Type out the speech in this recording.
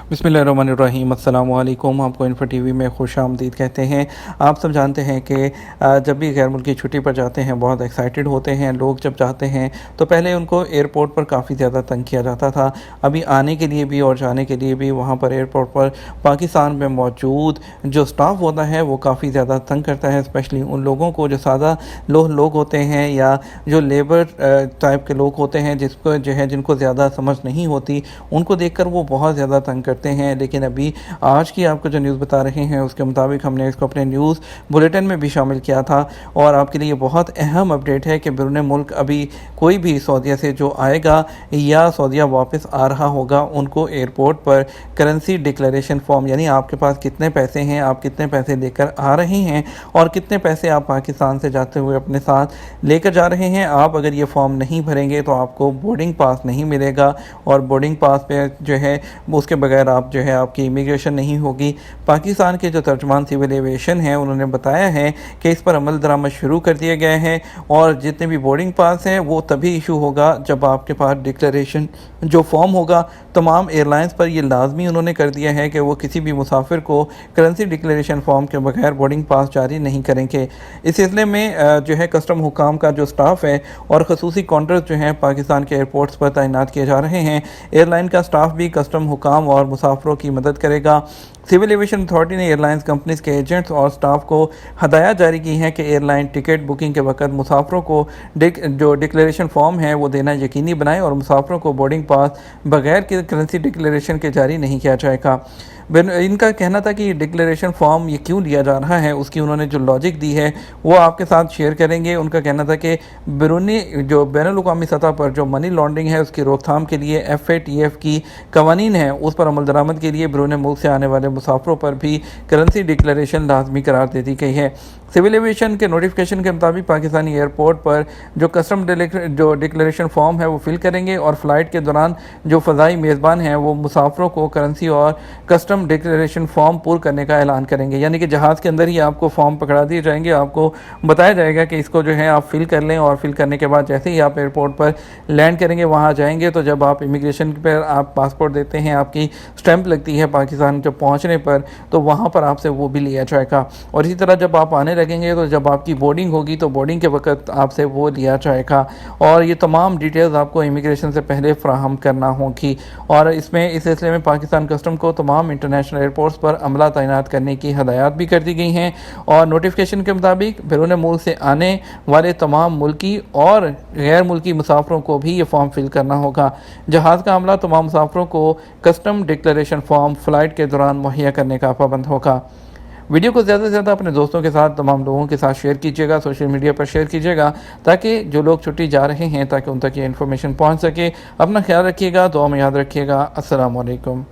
बिस्मिल्लाहिर्रहमानिर्रहीम अस्सलाम वालेकुम। आपको इन्फो टीवी में खुशामदीद कहते हैं। आप सब जानते हैं कि जब भी गैर मुल्की छुट्टी पर जाते हैं बहुत एक्साइटेड होते हैं लोग। जब जाते हैं तो पहले उनको एयरपोर्ट पर काफ़ी ज़्यादा तंग किया जाता था। अभी आने के लिए भी और जाने के लिए भी वहाँ पर एयरपोर्ट पर पाकिस्तान में मौजूद जो स्टाफ होता है वो काफ़ी ज़्यादा तंग करता है, स्पेशली उन लोगों को जो सादा लोग होते हैं या जो लेबर टाइप के लोग होते हैं जिसको जो है जिनको ज़्यादा समझ नहीं होती, उनको देखकर वो बहुत ज़्यादा तंग करते हैं। लेकिन अभी आज की आपको जो न्यूज़ बता रहे हैं उसके मुताबिक हमने इसको अपने न्यूज़ बुलेटिन में भी शामिल किया था और आपके लिए बहुत अहम अपडेट है कि बैरून मुल्क अभी कोई भी सऊदीया से जो आएगा या सऊदीया वापस आ रहा होगा उनको एयरपोर्ट पर करेंसी डिक्लेरेशन फॉर्म, यानी आपके पास कितने पैसे हैं, आप कितने पैसे लेकर आ रहे हैं और कितने पैसे आप पाकिस्तान से जाते हुए अपने साथ लेकर जा रहे हैं। आप अगर ये फॉर्म नहीं भरेंगे तो आपको बोर्डिंग पास नहीं मिलेगा और बोर्डिंग पास पे जो है उसके बगैर आप जो है आपकी इमिग्रेशन नहीं होगी। पाकिस्तान के जो तर्जमान सिविल एविएशन हैं उन्होंने बताया है कि इस पर अमल दरामद शुरू कर दिए गए हैं और जितने भी बोर्डिंग पास हैं वो तभी इशू होगा जब आपके पास डिक्लेरेशन जो फॉर्म होगा। तमाम एयरलाइंस पर ये लाजमी उन्होंने कर दिया है कि वो किसी भी मुसाफिर को करेंसी डिक्लेरेशन फॉर्म के बगैर बोर्डिंग पास जारी नहीं करेंगे। इस सिलसिले में जो है कस्टम हुकाम का जो स्टाफ है और खसूसी काउंटर्स जो हैं पाकिस्तान के एयरपोर्ट्स पर तैनात किए जा रहे हैं। एयरलाइन का स्टाफ भी कस्टम हुकाम और मुसाफिरों की मदद करेगा। सिविल एविएशन अथॉरिटी ने एयरलाइंस कंपनीज के एजेंट्स और स्टाफ को हदायत जारी की हैं कि एयरलाइन टिकट बुकिंग के वक्त मुसाफिरों को जो डिक्लेरेशन फॉर्म है वो देना यकीनी बनाएं और मुसाफिरों को बोर्डिंग पास बगैर करेंसी डिक्लेरेशन के जारी नहीं किया जाएगा। इनका कहना था कि डिक्लेरेशन फॉर्म ये क्यों लिया जा रहा है, उसकी उन्होंने जो लॉजिक दी है वो आपके साथ शेयर करेंगे। उनका कहना था कि बैरूनी जो बैनुल-अक़वामी सतह पर जो मनी लॉन्ड्रिंग है उसकी रोकथाम के लिए FATF की कवानीन है उस पर अमल दरामद के लिए बैरून मुल्क से आने वाले मुसाफिरों पर भी करेंसी डिक्लेरेशन लाजमी करार दे दी गई है। सिविल एविएशन के नोटिफिकेशन के मुताबिक पाकिस्तानी एयरपोर्ट पर जो कस्टम जो डिक्लेरेशन फॉर्म है वो फिल करेंगे और फ़्लाइट के दौरान जो फ़ज़ाई मेज़बान हैं वो मुसाफिरों को करेंसी और कस्टम डिक्लेरेशन फॉर्म पूर करने का ऐलान करेंगे। यानी कि जहाज़ के अंदर ही आपको फॉर्म पकड़ा दिए जाएंगे, आपको बताया जाएगा कि इसको जो है आप फिल कर लें और फिल करने के बाद जैसे ही आप एयरपोर्ट पर लैंड करेंगे वहाँ जाएंगे तो जब आप इमिग्रेशन पर आप पासपोर्ट देते हैं आपकी स्टैंप लगती है पाकिस्तान जब पहुँचने पर, तो वहाँ पर आपसे वो भी लिया जाएगा। और इसी तरह जब आप आने लगेंगे तो जब आपकी बोर्डिंग होगी तो बोर्डिंग के वक्त आपसे वो लिया जाएगा और ये तमाम डिटेल्स आपको इमिग्रेशन से पहले फ्राहम करना होगी। और इसमें इस सिलसिले में पाकिस्तान कस्टम को तमाम इंटरनेशनल एयरपोर्ट्स पर अमला तैनात करने की हदायत भी कर दी गई हैं और नोटिफिकेशन के मुताबिक बैरून मुल्क से आने वाले तमाम मुल्की और गैर मुल्की मुसाफिरों को भी ये फॉर्म फिल करना होगा। जहाज़ का अमला तमाम मुसाफिरों को कस्टम डिक्लेरेशन फॉर्म फ़्लाइट के दौरान मुहैया करने का पाबंद होगा। वीडियो को ज़्यादा से ज़्यादा अपने दोस्तों के साथ तमाम लोगों के साथ शेयर कीजिएगा, सोशल मीडिया पर शेयर कीजिएगा ताकि जो लोग छुट्टी जा रहे हैं ताकि उन तक ये इन्फॉर्मेशन पहुंच सके। अपना ख्याल रखिएगा, दुआ में याद रखिएगा। अस्सलाम वालेकुम।